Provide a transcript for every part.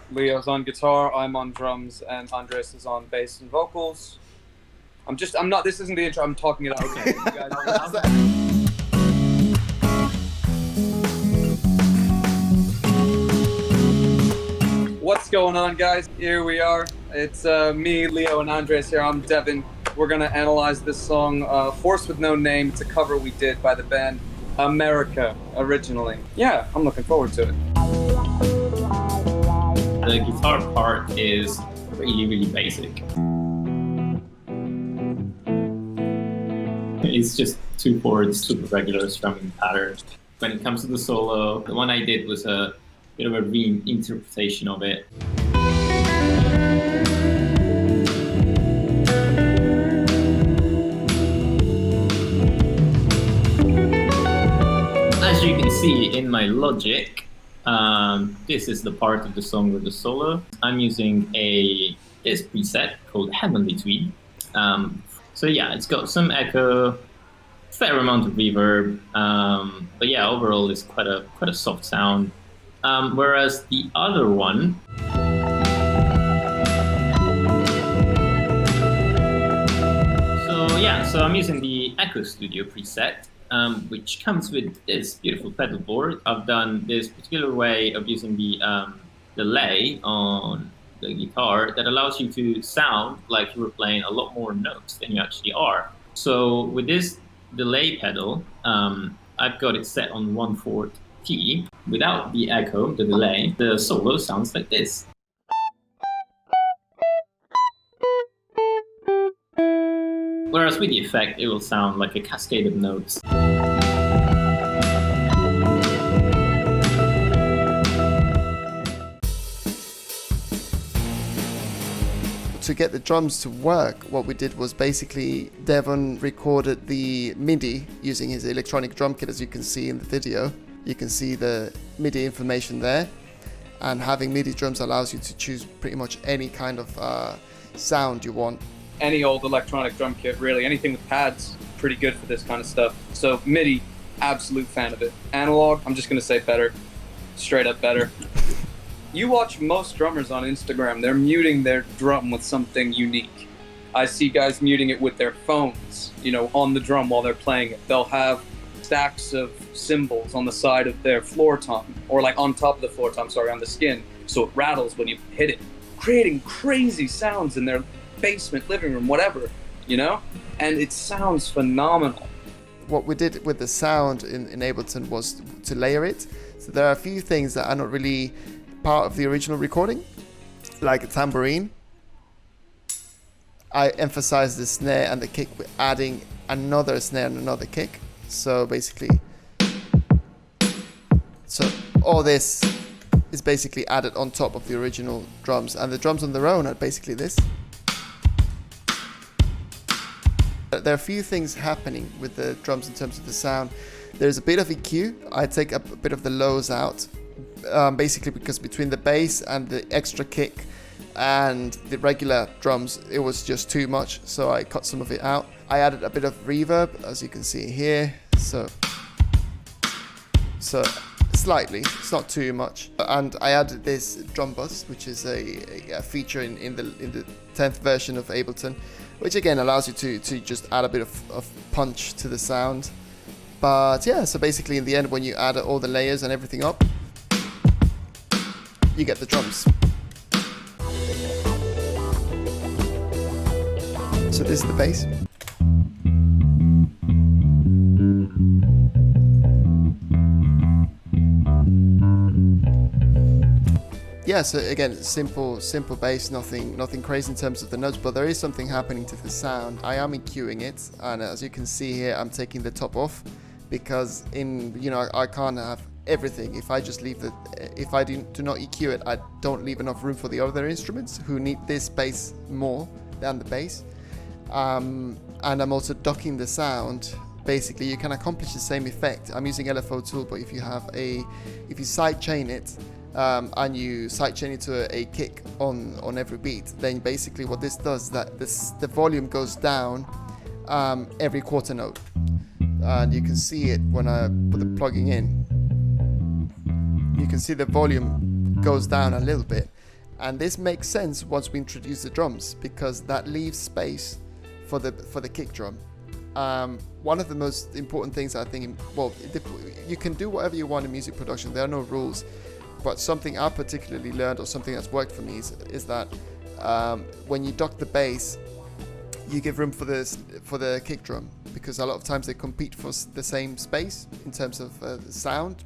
Leo's on guitar, I'm on drums, and Andres is on bass and vocals. I'm not, this isn't the intro, I'm talking it out. Okay, you guys, what's going on, guys? Here we are. It's me, Leo, and Andres here. I'm Devon. We're gonna analyze this song, Force with No Name. It's a cover we did by the band America originally. Yeah, I'm looking forward to it. The guitar part is really basic. It's just 2 chords, super regular strumming pattern. When it comes to the solo, the one I did was a bit of a reinterpretation of it. As you can see in my Logic, this is the part of the song with the solo. I'm using this preset called Heavenly Tweed. So yeah, it's got some echo, fair amount of reverb, but yeah, overall it's quite a soft sound. Whereas the other one, so I'm using the Echo Studio preset, which comes with this beautiful pedal board. I've done this particular way of using the delay on the guitar that allows you to sound like you were playing a lot more notes than you actually are. So with this delay pedal, I've got it set on 1/4 key. Without the echo, the delay, the solo sounds like this. Whereas with the effect, it will sound like a cascade of notes. To get the drums to work, what we did was basically Devon recorded the MIDI using his electronic drum kit, as you can see in the video. You can see the MIDI information there, and having MIDI drums allows you to choose pretty much any kind of sound you want. Any old electronic drum kit, really, anything with pads, pretty good for this kind of stuff. So MIDI, absolute fan of it. Analog, I'm just gonna say better, straight up better. You watch most drummers on Instagram, they're muting their drum with something unique. I see guys muting it with their phones, you know, on the drum while they're playing it. They'll have stacks of cymbals on the side of their floor tom, or like on top of the floor tom, sorry, on the skin, so it rattles when you hit it, creating crazy sounds in their basement, living room, whatever, you know? And it sounds phenomenal. What we did with the sound in Ableton was to layer it. So there are a few things that are not really part of the original recording, like a tambourine. I emphasize the snare and the kick with adding another snare and another kick. So basically, all this is basically added on top of the original drums, and the drums on their own are basically this. There are a few things happening with the drums in terms of the sound. There's a bit of EQ. I take a bit of the lows out, basically because between the bass and the extra kick and the regular drums, it was just too much, so I cut some of it out. I added a bit of reverb, as you can see here, so slightly, it's not too much. And I added this drum bus, which is a feature in the 10th version of Ableton, which again allows you to just add a bit of punch to the sound. But yeah, so basically in the end, when you add all the layers and everything up, you get the drums. So this is the bass. Yeah, so again, simple bass, nothing crazy in terms of the notes, but there is something happening to the sound. I am EQing it, and as you can see here, I'm taking the top off because I can't have everything. If I just leave if I do not EQ it, I don't leave enough room for the other instruments who need this bass more than the bass. And I'm also ducking the sound. Basically, you can accomplish the same effect. I'm using LFO tool, but if you sidechain it, and you sidechain it to a kick on every beat, then basically what this does is that the volume goes down every quarter note, and you can see it when I put the plugging in. You can see the volume goes down a little bit, And this makes sense once we introduce the drums, because that leaves space for the kick drum. One of the most important things I think, you can do whatever you want in music production, there are no rules, but something I particularly learned, or something that's worked for me, is that when you duck the bass, you give room for the kick drum, because a lot of times they compete for the same space in terms of sound.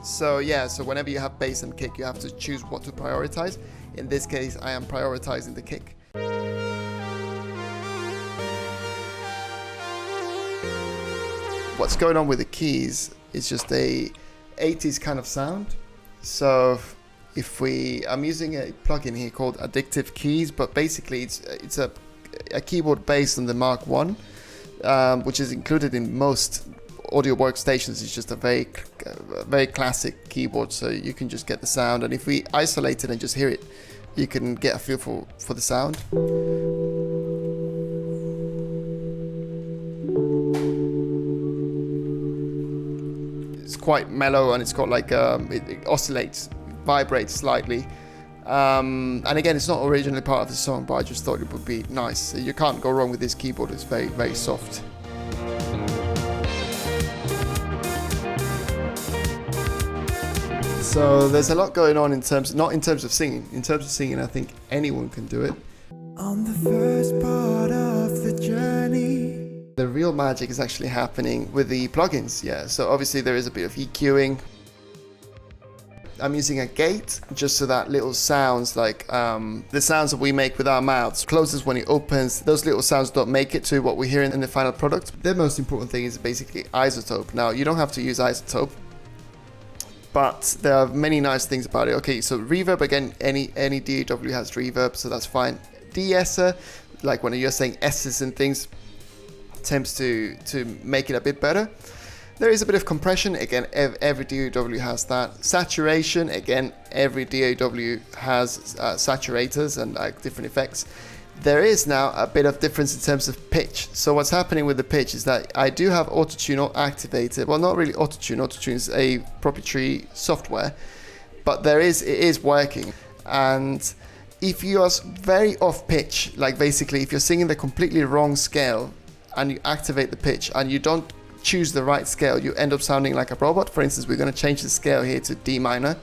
So whenever you have bass and kick, you have to choose what to prioritize. In this case, I am prioritizing the kick. What's going on with the keys is just a 80s kind of sound. So I'm using a plugin here called Addictive Keys, but basically it's a keyboard based on the Mark 1, which is included in most audio workstations. It's just a very classic keyboard, so you can just get the sound, and if we isolate it and just hear it, you can get a feel for the sound. It's quite mellow, and it's got like it oscillates, vibrates slightly. And again, it's not originally part of the song, but I just thought it would be nice. You can't go wrong with this keyboard. It's very, very soft. So there's a lot going on not in terms of singing. In terms of singing, I think anyone can do it. On the first part of the journey, the real magic is actually happening with the plugins. Yeah, so obviously there is a bit of EQing. I'm using a gate just so that little sounds, like the sounds that we make with our mouths, closes when it opens, those little sounds don't make it to what we hear in the final product. The most important thing is basically isotope. Now, you don't have to use isotope, but there are many nice things about it. Okay, so reverb, again, any DAW has reverb, so that's fine. De-esser, like when you're saying S's and things, tends to make it a bit better. There is a bit of compression, again, every DAW has that. Saturation, again, every DAW has saturators and like different effects. There is now a bit of difference in terms of pitch. So what's happening with the pitch is that I do have Autotune activated. Well, not really Autotune. Autotune is a proprietary software, but it is working. And if you are very off pitch, like basically if you're singing the completely wrong scale and you activate the pitch and you don't choose the right scale, you end up sounding like a robot. For instance, we're going to change the scale here to D minor.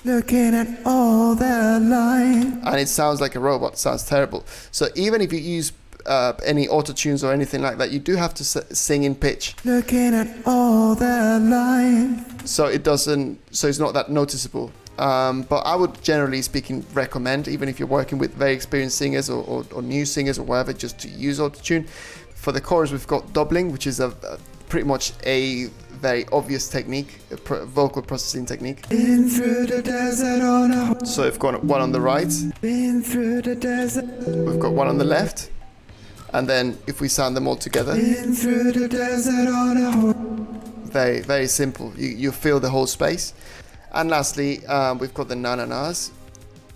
Looking at all their lines, and it sounds like a robot. It sounds terrible. So even if you use any auto-tunes or anything like that, you do have to sing in pitch. Looking at all their lines. So it's not that noticeable. But I would, generally speaking, recommend, even if you're working with very experienced singers or new singers or whatever, just to use auto-tune. For the chorus, we've got doubling, which is pretty much a very obvious technique, a vocal processing technique. Been through the desert on a... So we've got one on the right. Been through the desert. We've got one on the left. And then if we sound them all together. Been through the desert on a... Very, very simple. You feel the whole space. And lastly, we've got the na-na-nas,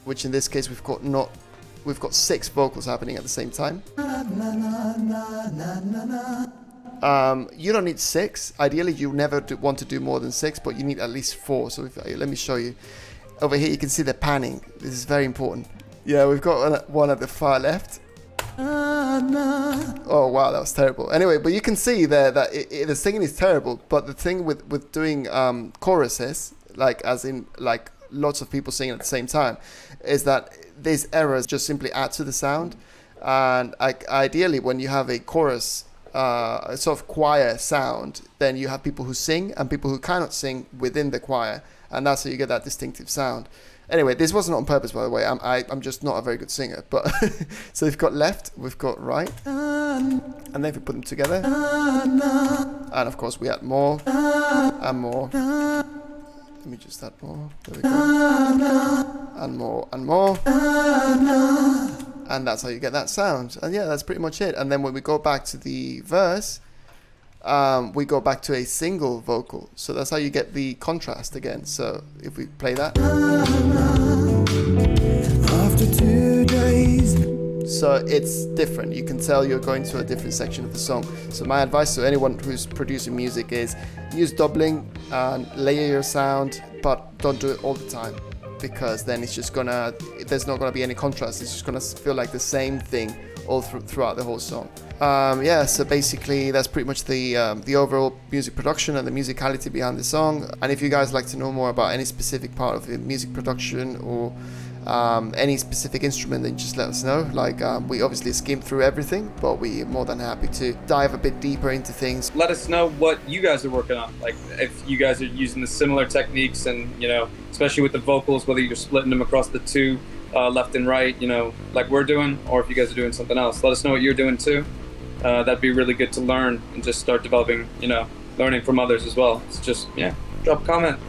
which in this case we've got 6 vocals happening at the same time. You don't need 6. Ideally, you never want to do more than 6, but you need at least 4. So let me show you. Over here, you can see the panning. This is very important. Yeah, we've got one at the far left. Oh wow, that was terrible. Anyway, but you can see there that the singing is terrible. But the thing with doing choruses, like as in like lots of people singing at the same time, is that these errors just simply add to the sound. And ideally, when you have a chorus, a sort of choir sound, then you have people who sing and people who cannot sing within the choir, and that's how you get that distinctive sound. Anyway, this wasn't on purpose, by the way. I'm just not a very good singer. But so we've got left, we've got right, and then if we put them together, and of course we add more and more. Let me just add more. There we go. And more and more. And that's how you get that sound. And yeah, that's pretty much it. And then when we go back to the verse, we go back to a single vocal. So that's how you get the contrast again. So if we play that. After 2 days. So it's different. You can tell you're going to a different section of the song. So my advice to anyone who's producing music is use doubling and layer your sound, but don't do it all the time. because then it's just gonna, there's not gonna be any contrast. It's just gonna feel like the same thing all throughout the whole song. Yeah, so basically that's pretty much the overall music production and the musicality behind the song. And if you guys like to know more about any specific part of the music production or any specific instrument, then just let us know. Like we obviously skimmed through everything, but we're more than happy to dive a bit deeper into things. Let us know what you guys are working on, like if you guys are using the similar techniques, and you know, especially with the vocals, whether you're splitting them across the two, left and right, you know, like we're doing, or if you guys are doing something else. Let us know what you're doing too. That'd be really good to learn and just start developing, you know, learning from others as well. It's just, yeah, drop a comment.